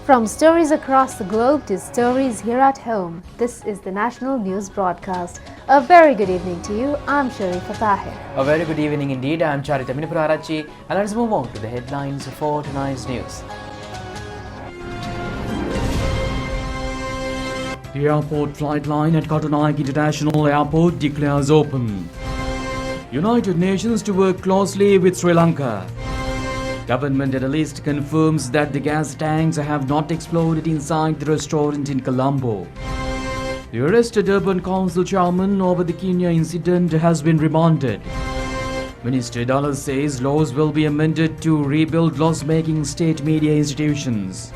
From stories across the globe to stories here at home, this is the National News Broadcast. A very good evening to you. I'm Sharifa Tahir. A very good evening indeed. I'm Charita Minipurarachi, and let's move on to the headlines for tonight's news. The airport flight line at ChannelEye International Airport declares open. United Nations to work closely with Sri Lanka. Government analyst confirms that the gas tanks have not exploded inside the restaurant in Colombo. The arrested Urban Council chairman over the Kenya incident has been remanded. Minister Dallas says laws will be amended to rebuild loss-making state media institutions.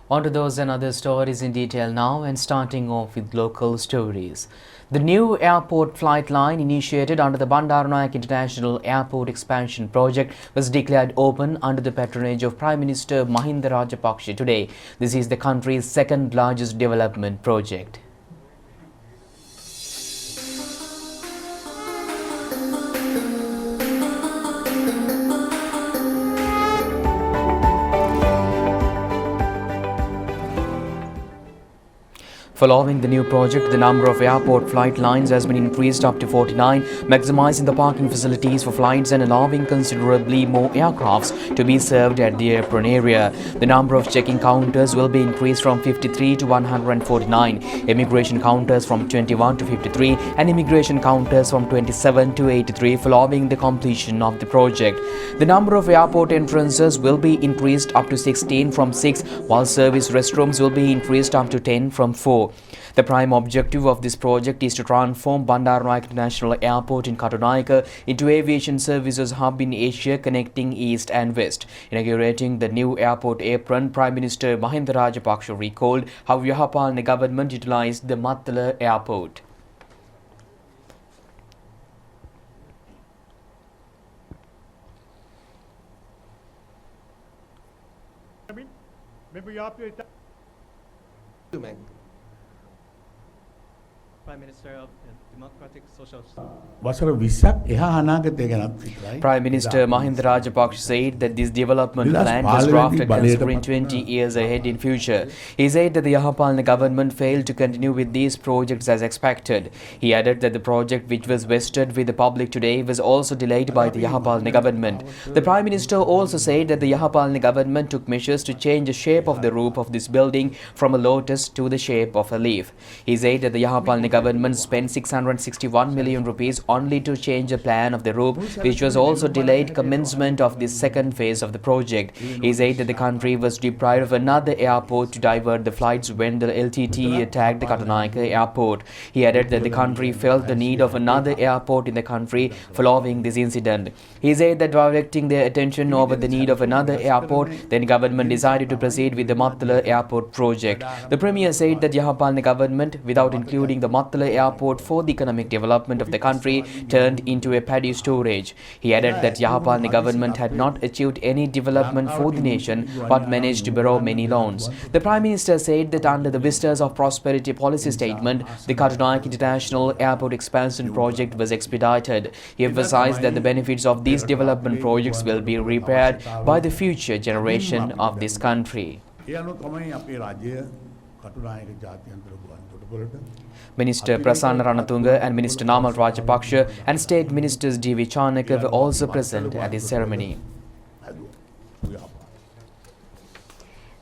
On to those and other stories in detail now, and starting off with local stories. The new airport flight line initiated under the Bandaranaike International Airport Expansion Project was declared open under the patronage of Prime Minister Mahinda Rajapaksa today. This is the country's second largest development project. Following the new project, the number of airport flight lines has been increased up to 49, maximizing the parking facilities for flights and allowing considerably more aircrafts to be served at the apron area. The number of check-in counters will be increased from 53 to 149, immigration counters from 21 to 53, and immigration counters from 27 to 83 following the completion of the project. The number of airport entrances will be increased up to 16 from 6, while service restrooms will be increased up to 10 from 4. The prime objective of this project is to transform Bandaranaike International Airport in Katunaika into aviation services hub in Asia, connecting East and West. Inaugurating the new airport apron, Prime Minister Mahinda Rajapaksa recalled how Yahapalana government utilized the Mattala airport. Prime Minister of the Democratic Social Prime Minister Mahinda Rajapaksa said that this development plan was drafted considering 20 years ahead in future. He said that the Yahapalana government failed to continue with these projects as expected. He added that the project which was vested with the public today was also delayed by the Yahapalana government. The Prime Minister also said that the Yahapalana government took measures to change the shape of the roof of this building from a lotus to the shape of a leaf. He said that the Yahapalana government spent 661 million rupees only to change the plan of the roof, which was also delayed commencement of the second phase of the project. He said that the country was deprived of another airport to divert the flights when the LTT attacked the Katunaika airport. He added that the country felt the need of another airport in the country following this incident. He said that directing their attention over the need of another airport, then government decided to proceed with the Mattala airport project. The Premier said that Yahapalana government, without including the Mattala airport for the economic development of the country, turned into a paddy storage. He added that Yahapalana government had not achieved any development for the nation but managed to borrow many loans. The Prime Minister said that under the Vistas of Prosperity policy statement, the Katunaika International Airport Expansion Project was expedited. He emphasized that the benefits of these development projects will be repaired by the future generation of this country. Minister Prasanna Ranatunga and Minister Namal Rajapaksa and State Ministers D.V. Chanaka were also present at this ceremony.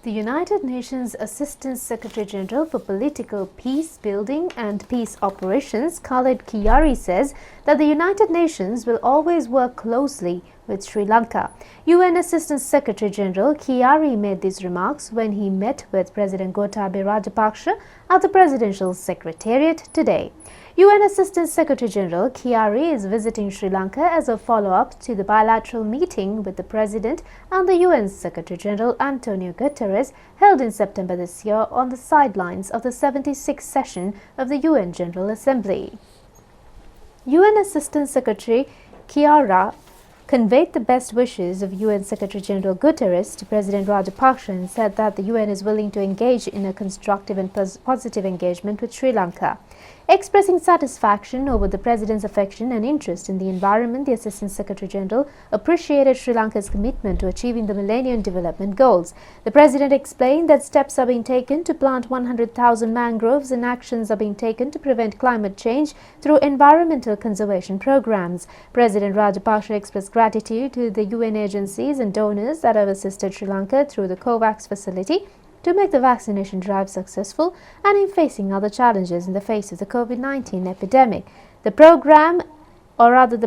The United Nations Assistant Secretary General for Political Peace Building and Peace Operations, Khaled Kiyari, says that the United Nations will always work closely with Sri Lanka. UN Assistant Secretary General Kiyari made these remarks when he met with President Gotabaya Rajapaksa at the Presidential Secretariat today. UN Assistant Secretary General Kiyari is visiting Sri Lanka as a follow-up to the bilateral meeting with the President and the UN Secretary General Antonio Guterres held in September this year on the sidelines of the 76th session of the UN General Assembly. UN Assistant Secretary Kiyari conveyed the best wishes of UN Secretary-General Guterres to President Rajapaksa and said that the UN is willing to engage in a constructive and positive engagement with Sri Lanka. Expressing satisfaction over the President's affection and interest in the environment, the Assistant Secretary-General appreciated Sri Lanka's commitment to achieving the Millennium Development Goals. The President explained that steps are being taken to plant 100,000 mangroves and actions are being taken to prevent climate change through environmental conservation programs. President Rajapaksa expressed gratitude to the UN agencies and donors that have assisted Sri Lanka through the COVAX facility to make the vaccination drive successful and in facing other challenges in the face of the COVID-19 epidemic. The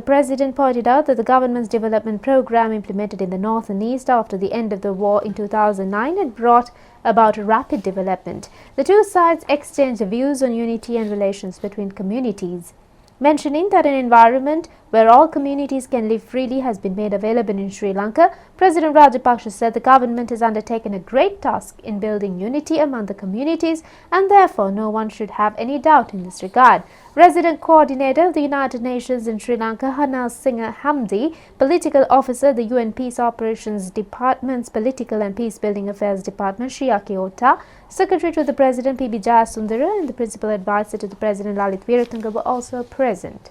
President pointed out that the government's development program implemented in the North and East after the end of the war in 2009 had brought about rapid development. The two sides exchanged views on unity and relations between communities, mentioning that an environment where all communities can live freely has been made available in Sri Lanka. President Rajapaksa said the government has undertaken a great task in building unity among the communities and therefore no one should have any doubt in this regard. Resident Coordinator of the United Nations in Sri Lanka, Hana Singh Hamdi, Political Officer, the UN Peace Operations Department's Political and Peacebuilding Affairs Department, Shiaki Ota, Secretary to the President, P.B. Jayasundara, and the Principal Advisor to the President, Lalit Veeratunga, were also present.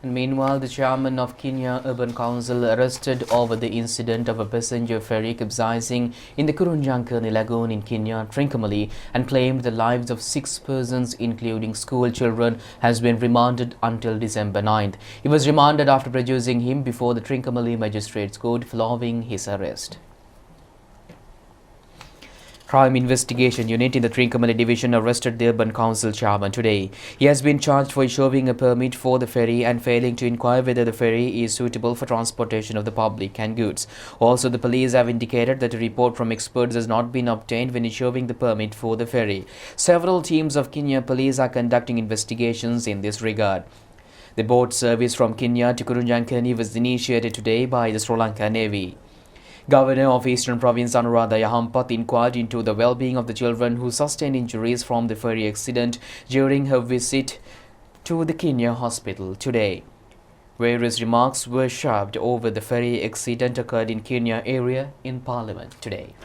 And meanwhile, the chairman of Kenya Urban Council arrested over the incident of a passenger ferry capsizing in the Kurunjankani Lagoon in Kenya, Trincomalee, and claimed the lives of 6 persons, including school children, has been remanded until December 9th. He was remanded after producing him before the Trincomalee Magistrates Court following his arrest. Crime Investigation Unit in the Trincomalee Division arrested the Urban Council chairman today. He has been charged for issuing a permit for the ferry and failing to inquire whether the ferry is suitable for transportation of the public and goods. Also, the police have indicated that a report from experts has not been obtained when issuing the permit for the ferry. Several teams of Kenya police are conducting investigations in this regard. The boat service from Kenya to Kurunjankani was initiated today by the Sri Lanka Navy. Governor of Eastern Province Anuradha Yahampath inquired into the well-being of the children who sustained injuries from the ferry accident during her visit to the Kenya hospital today. Various remarks were sharped over the ferry accident occurred in Kenya area in Parliament today.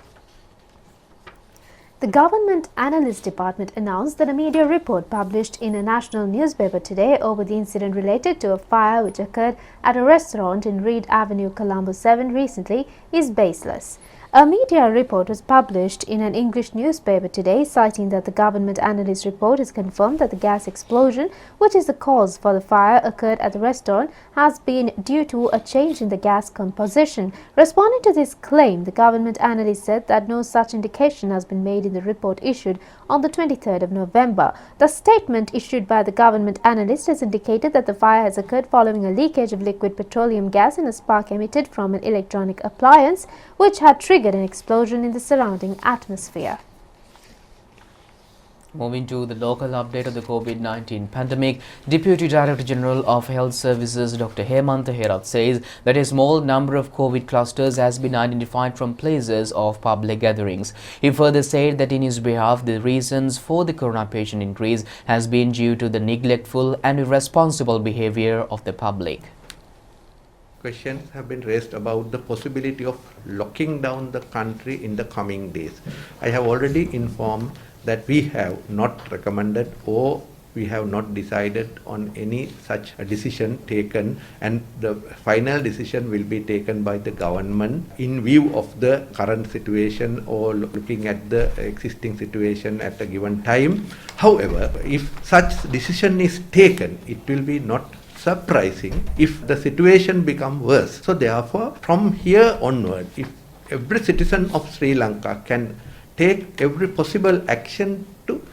The Government Analyst Department announced that a media report published in a national newspaper today over the incident related to a fire which occurred at a restaurant in Reed Avenue, Colombo 7 recently is baseless. A media report was published in an English newspaper today, citing that the government analyst report has confirmed that the gas explosion, which is the cause for the fire, occurred at the restaurant, has been due to a change in the gas composition. Responding to this claim, the government analyst said that no such indication has been made in the report issued on the 23rd of November. The statement issued by the government analyst has indicated that the fire has occurred following a leakage of liquid petroleum gas and a spark emitted from an electronic appliance, which had triggered an explosion in the surrounding atmosphere. Moving to the local update of the COVID-19 pandemic, Deputy Director General of Health Services Dr. Hemantha Herath says that a small number of COVID clusters has been identified from places of public gatherings. He further said that in his behalf, the reasons for the corona patient increase has been due to the neglectful and irresponsible behavior of the public. Questions have been raised about the possibility of locking down the country in the coming days. I have already informed that we have not recommended or we have not decided on any such a decision taken, and the final decision will be taken by the government in view of the current situation or looking at the existing situation at a given time. However, if such decision is taken, it will be not surprising if the situation becomes worse. So therefore, from here onward, if every citizen of Sri Lanka can take every possible action to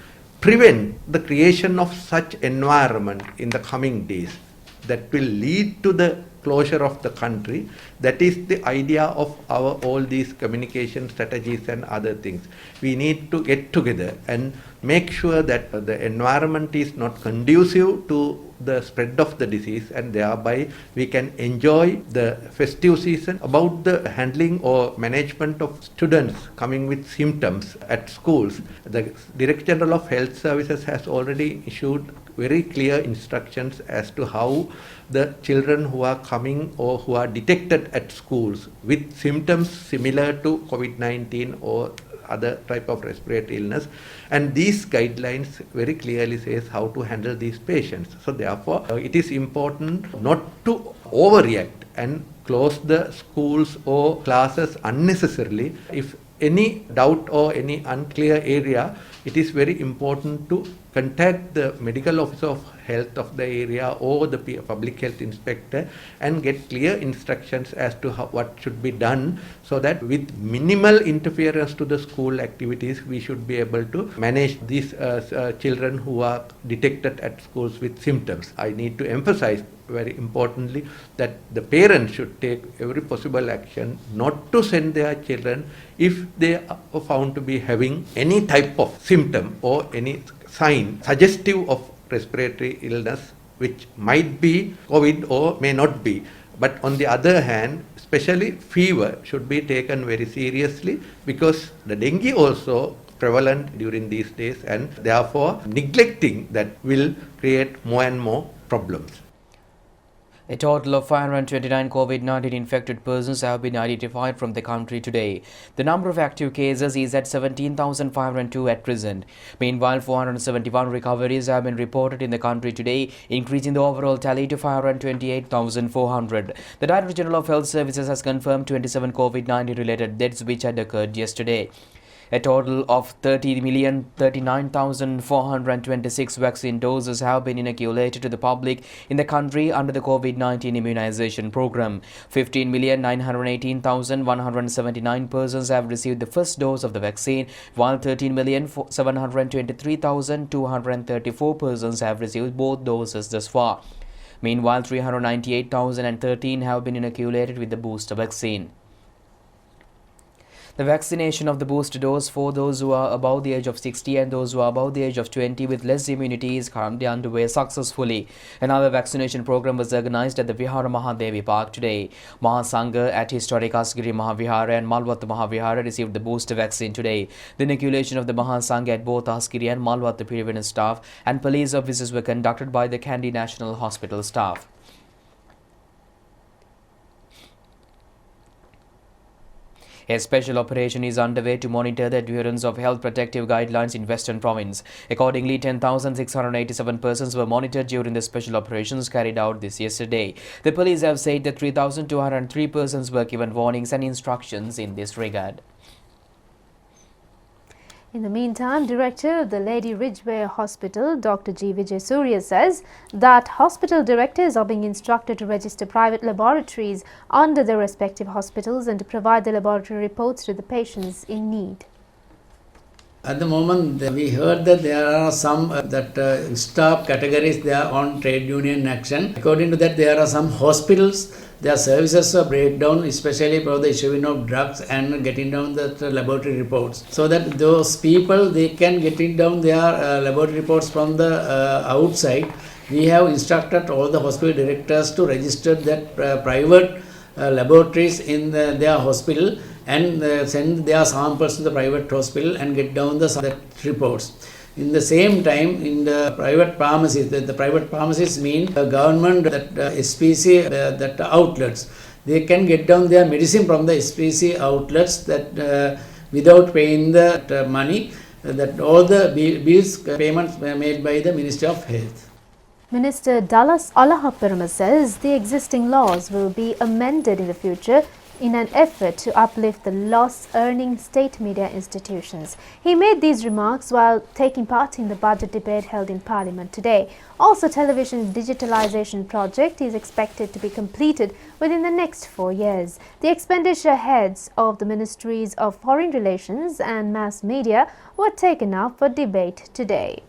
prevent the creation of such environment in the coming days that will lead to the closure of the country, that is the idea of our all these communication strategies and other things. We need to get together and make sure that the environment is not conducive to the spread of the disease, and thereby we can enjoy the festive season. About the handling or management of students coming with symptoms at schools, the Director General of Health Services has already issued very clear instructions as to how the children who are coming or who are detected at schools with symptoms similar to COVID-19 or other type of respiratory illness, and these guidelines very clearly says how to handle these patients. So therefore it is important not to overreact and close the schools or classes unnecessarily. If any doubt or any unclear area, it is very important to contact the medical officer of health of the area or the public health inspector and get clear instructions as to what should be done, so that with minimal interference to the school activities, we should be able to manage these children who are detected at schools with symptoms. I need to emphasize very importantly that the parents should take every possible action not to send their children if they are found to be having any type of symptom or any sign suggestive of respiratory illness, which might be COVID or may not be. But on the other hand, especially fever should be taken very seriously, because the dengue also prevalent during these days, and therefore neglecting that will create more and more problems. A total of 529 COVID-19 infected persons have been identified from the country today. The number of active cases is at 17,502 at present. Meanwhile, 471 recoveries have been reported in the country today, increasing the overall tally to 528,400. The Director General of Health Services has confirmed 27 COVID-19 related deaths which had occurred yesterday. A total of 30,039,426 vaccine doses have been inoculated to the public in the country under the COVID-19 immunization program. 15,918,179 persons have received the first dose of the vaccine, while 13,723,234 persons have received both doses thus far. Meanwhile, 398,013 have been inoculated with the booster vaccine. The vaccination of the booster dose for those who are above the age of 60 and those who are above the age of 20 with less immunity is currently underway successfully. Another vaccination program was organized at the Vihara Mahadevi Park today. Mahasangha at historic Asgiri Mahavihara and Malwatha Mahavihara received the booster vaccine today. The inoculation of the Mahasangha at both Asgiri and Malwatha Pirivana staff and police officers were conducted by the Kandy National Hospital staff. A special operation is underway to monitor the adherence of health protective guidelines in Western Province. Accordingly, 10,687 persons were monitored during the special operations carried out this yesterday. The police have said that 3,203 persons were given warnings and instructions in this regard. In the meantime, Director of the Lady Ridgeway Hospital, Dr. G. Vijay Surya, says that hospital directors are being instructed to register private laboratories under their respective hospitals and to provide the laboratory reports to the patients in need. At the moment, we heard that there are some staff categories, they are on trade union action. According to that, there are some hospitals, their services are breakdown, especially for the issuing of drugs and getting down the laboratory reports. So that those people, they can get down their laboratory reports from the outside. We have instructed all the hospital directors to register that private laboratories in their hospital and send their samples to the private hospital and get down the reports. In the same time, in the private pharmacies, the private pharmacies mean government SPC outlets. They can get down their medicine from the SPC outlets that without paying the money, that all the bills payments were made by the Ministry of Health. Minister Dallas Alahaperama says the existing laws will be amended in the future in an effort to uplift the loss-earning state media institutions. He made these remarks while taking part in the budget debate held in Parliament today. Also, television's digitalization project is expected to be completed within the next 4 years. The expenditure heads of the Ministries of Foreign Relations and Mass Media were taken up for debate today.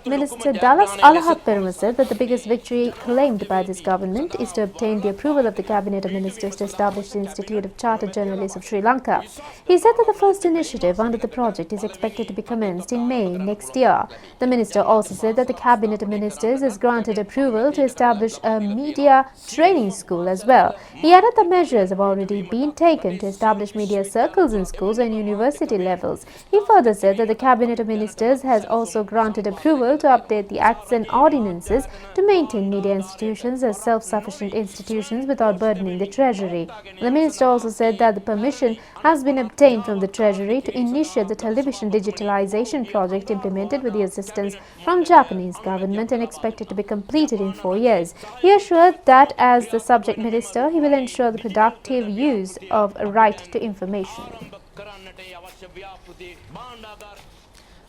Minister Dallas Alahaperama said that the biggest victory claimed by this government is to obtain the approval of the Cabinet of Ministers to establish the Institute of Chartered Journalists of Sri Lanka. He said that the first initiative under the project is expected to be commenced in May next year. The minister also said that the Cabinet of Ministers has granted approval to establish a media training school as well. He added that measures have already been taken to establish media circles in schools and university levels. He further said that the Cabinet of Ministers has also granted approval approval to update the acts and ordinances to maintain media institutions as self-sufficient institutions without burdening the Treasury. The minister also said that the permission has been obtained from the Treasury to initiate the television digitalization project implemented with the assistance from Japanese government and expected to be completed in 4 years. He assured that as the subject minister, he will ensure the productive use of a right to information.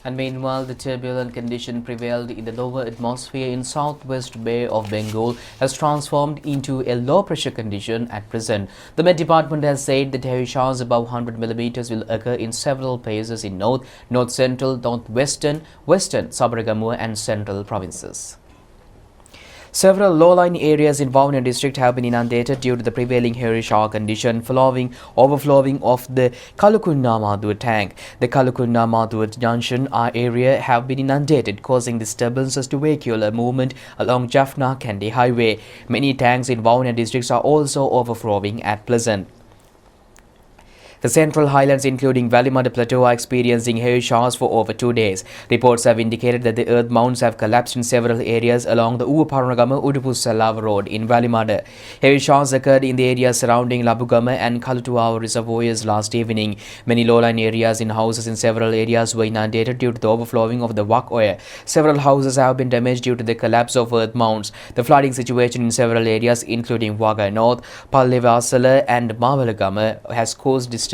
And meanwhile, the turbulent condition prevailed in the lower atmosphere in southwest Bay of Bengal has transformed into a low-pressure condition at present. The Met Department has said that heavy showers above 100 mm will occur in several places in north, north-central, northwestern, western, Sabaragamuwa and central provinces. Several low-lying areas in Vavuniya district have been inundated due to the prevailing heavy shower condition following overflowing of the Kalukunna-Madhur tank. The Kalukunna-Madhur junction area have been inundated, causing disturbances to vehicular movement along Jaffna-Kandy highway. Many tanks in Vavuniya districts are also overflowing at present. The central highlands including Valimada Plateau are experiencing heavy showers for over 2 days. Reports have indicated that the earth mounds have collapsed in several areas along the Uvaparanagama-Udupusalav road in Valimada. Heavy showers occurred in the areas surrounding Labugama and Kalutuawa reservoirs last evening. Many low-lying areas in houses in several areas were inundated due to the overflowing of the Wakoya. Several houses have been damaged due to the collapse of earth mounds. The flooding situation in several areas including Waga North, Pallevasala and Mavalagama has caused disturbances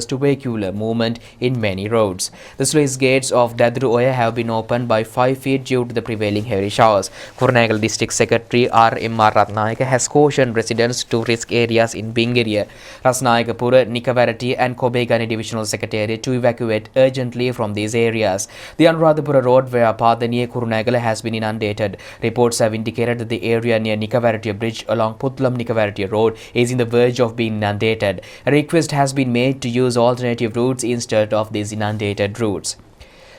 to vehicular movement in many roads. The sluice gates of Dadru-Oya have been opened by 5 feet due to the prevailing heavy showers. Kurnagal District Secretary R.M.R. Ratnayaka has cautioned residents to risk areas in Bingiriya, Rasnayakapura, Nikavarati and Kobegani Divisional Secretariat to evacuate urgently from these areas. The Anuradhapura Road via Patha near Kurnagal has been inundated. Reports have indicated that the area near Nikavarati Bridge along Putlam-Nikavarati Road is in the verge of being inundated. A request has been made to use alternative routes instead of these inundated routes.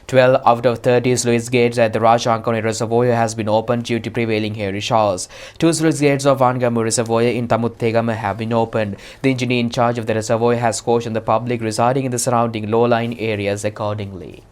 12 out of 30 sluice gates at the Rajankoni Reservoir has been opened due to prevailing heavy showers. 2 sluice gates of Angamu Reservoir in Tamuttegama have been opened. The engineer in charge of the reservoir has cautioned the public residing in the surrounding low-lying areas accordingly.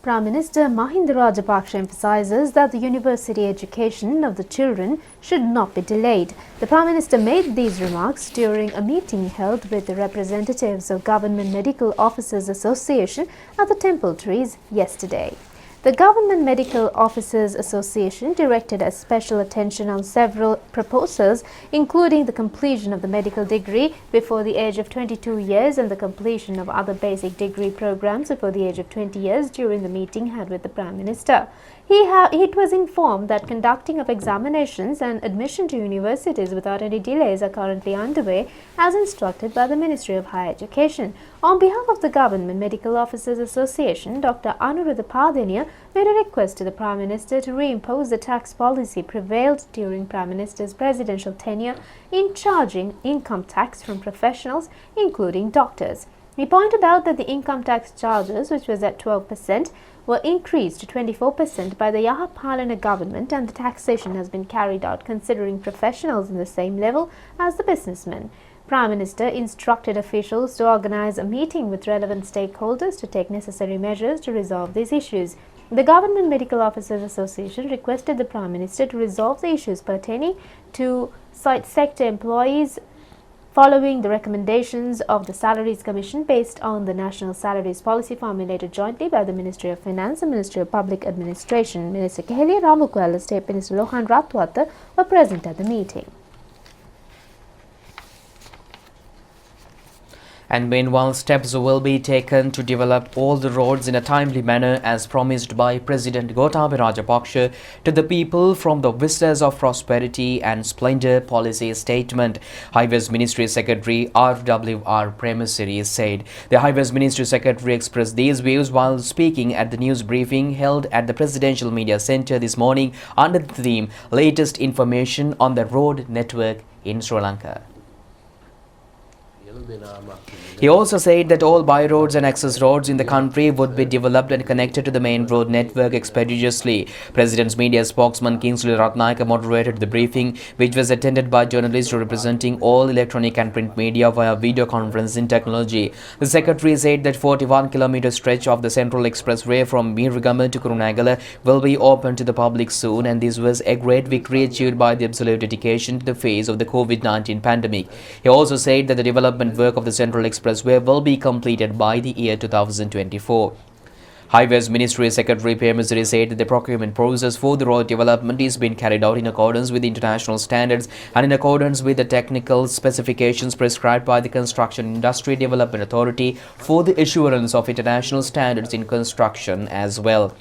Prime Minister Mahinda Rajapaksa emphasizes that the university education of the children should not be delayed. The Prime Minister made these remarks during a meeting held with the representatives of Government Medical Officers Association at the Temple Trees yesterday. The Government Medical Officers Association directed a special attention on several proposals, including the completion of the medical degree before the age of 22 years and the completion of other basic degree programs before the age of 20 years during the meeting had with the Prime Minister. It was informed that conducting of examinations and admission to universities without any delays are currently underway as instructed by the Ministry of Higher Education. On behalf of the Government Medical Officers Association, Dr. Anuradhapadinya made a request to the Prime Minister to reimpose the tax policy prevailed during Prime Minister's presidential tenure in charging income tax from professionals, including doctors. He pointed out that the income tax charges, which was at 12%, were increased to 24% by the Yahapalana government, and the taxation has been carried out considering professionals in the same level as the businessmen. Prime Minister instructed officials to organize a meeting with relevant stakeholders to take necessary measures to resolve these issues. The Government Medical Officers Association requested the Prime Minister to resolve the issues pertaining to sector employees following the recommendations of the Salaries Commission based on the National Salaries Policy formulated jointly by the Ministry of Finance and Ministry of Public Administration. Minister Kehelia Ramukwala, State Minister Lohan Ratwata were present at the meeting. And meanwhile, steps will be taken to develop all the roads in a timely manner as promised by President Gotabaya Rajapaksa to the people from the Vistas of Prosperity and Splendor policy statement, Highways Ministry Secretary R.W.R. Premasiri said. The Highways Ministry Secretary expressed these views while speaking at the news briefing held at the Presidential Media Centre this morning under the theme Latest Information on the Road Network in Sri Lanka. He also said that all by-roads and access roads in the country would be developed and connected to the main road network expeditiously. President's media spokesman Kingsley Ratnayaka moderated the briefing, which was attended by journalists representing all electronic and print media via video conferencing technology. The secretary said that 41-kilometer stretch of the Central Expressway from Mirigama to Kurunegala will be open to the public soon, and this was a great victory achieved by the absolute dedication to the face of the COVID-19 pandemic. He also said that the development work of the Central Expressway will be completed by the year 2024. Highways Ministry Secretary Pemisari said that the procurement process for the road development is being carried out in accordance with international standards and in accordance with the technical specifications prescribed by the Construction Industry Development Authority for the assurance of international standards in construction as well.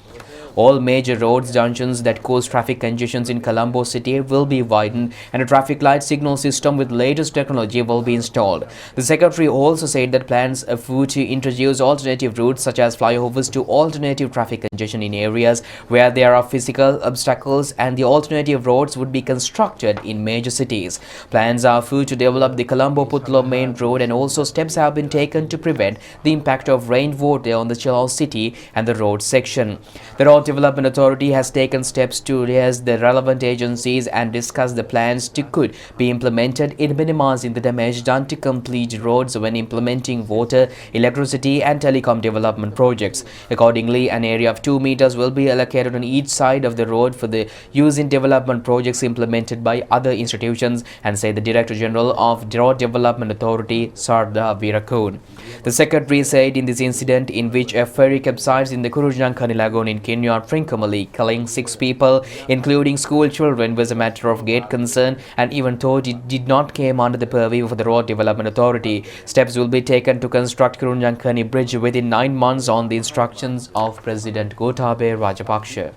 All major roads junctions that cause traffic congestions in Colombo city will be widened, and a traffic light signal system with latest technology will be installed. The secretary also said that plans afoot to introduce alternative routes such as flyovers to alternative traffic congestion in areas where there are physical obstacles, and the alternative roads would be constructed in major cities. Plans are afoot to develop the Colombo-Putlo main road, and also steps have been taken to prevent the impact of rainwater on the Chilao city and the road section. The Road Development Authority has taken steps to liaise the relevant agencies and discuss the plans to could be implemented in minimizing the damage done to complete roads when implementing water, electricity and telecom development projects. Accordingly, an area of 2 meters will be allocated on each side of the road for the use in development projects implemented by other institutions, and said the Director General of the Road Development Authority, Sarda Virakun. The secretary said in this incident, in which a ferry capsized in the Kurunegala lagoon in Kenya, Trincomalee, killing 6 people, including school children, was a matter of great concern, and even though it did not come under the purview of the Road Development Authority, steps will be taken to construct Kurunegala Bridge within 9 months on the instructions of President Gotabaya Rajapaksa.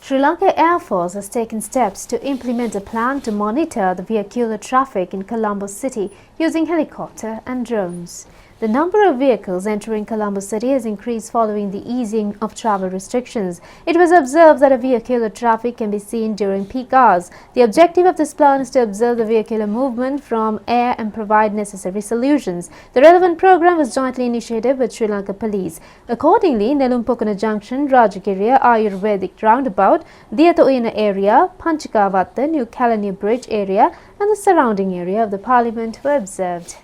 Sri Lanka Air Force has taken steps to implement a plan to monitor the vehicular traffic in Colombo city using helicopter and drones. The number of vehicles entering Colombo city has increased following the easing of travel restrictions. It was observed that a vehicular traffic can be seen during peak hours. The objective of this plan is to observe the vehicular movement from air and provide necessary solutions. The relevant program was jointly initiated with Sri Lanka Police. Accordingly, Nelumpokana Junction, Rajagiriya Ayurvedic Roundabout, Diatoyana area, Panchikavatta, New Caledonia Bridge area and the surrounding area of the Parliament were observed.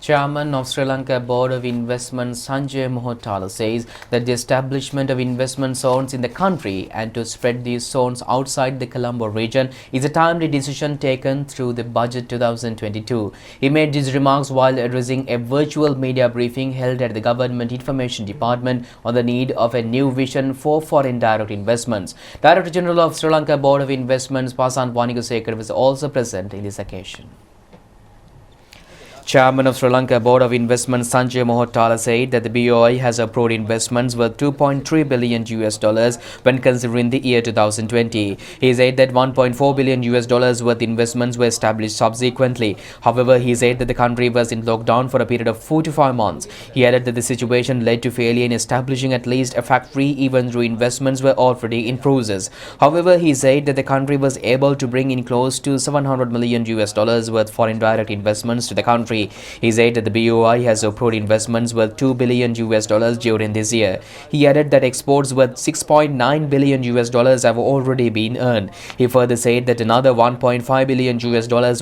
Chairman of Sri Lanka Board of Investment Sanjay Mohotala says that the establishment of investment zones in the country and to spread these zones outside the Colombo region is a timely decision taken through the Budget 2022. He made these remarks while addressing a virtual media briefing held at the Government Information Department on the need of a new vision for foreign direct investments. Director General of Sri Lanka Board of Investments Pasan Wanigasekar was also present in this occasion. Chairman of Sri Lanka Board of Investment Sanjay Mohotala said that the BOI has approved investments worth $2.3 billion when considering the year 2020. He said that $1.4 billion worth investments were established subsequently. However, he said that the country was in lockdown for a period of 4 to 5 months. He added that the situation led to failure in establishing at least a factory even though investments were already in process. However, he said that the country was able to bring in close to $700 million worth foreign direct investments to the country. He said that the BOI has approved investments worth $2 billion during this year. He added that exports worth $6.9 billion have already been earned. He further said that another $1.5 billion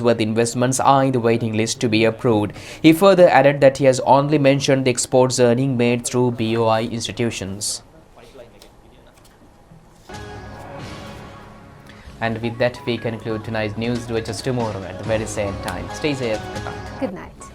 worth investments are in the waiting list to be approved. He further added that he has only mentioned the exports earning made through BOI institutions. And with that, we conclude tonight's news. Do it just tomorrow at the very same time. Stay safe. Goodbye. Good night.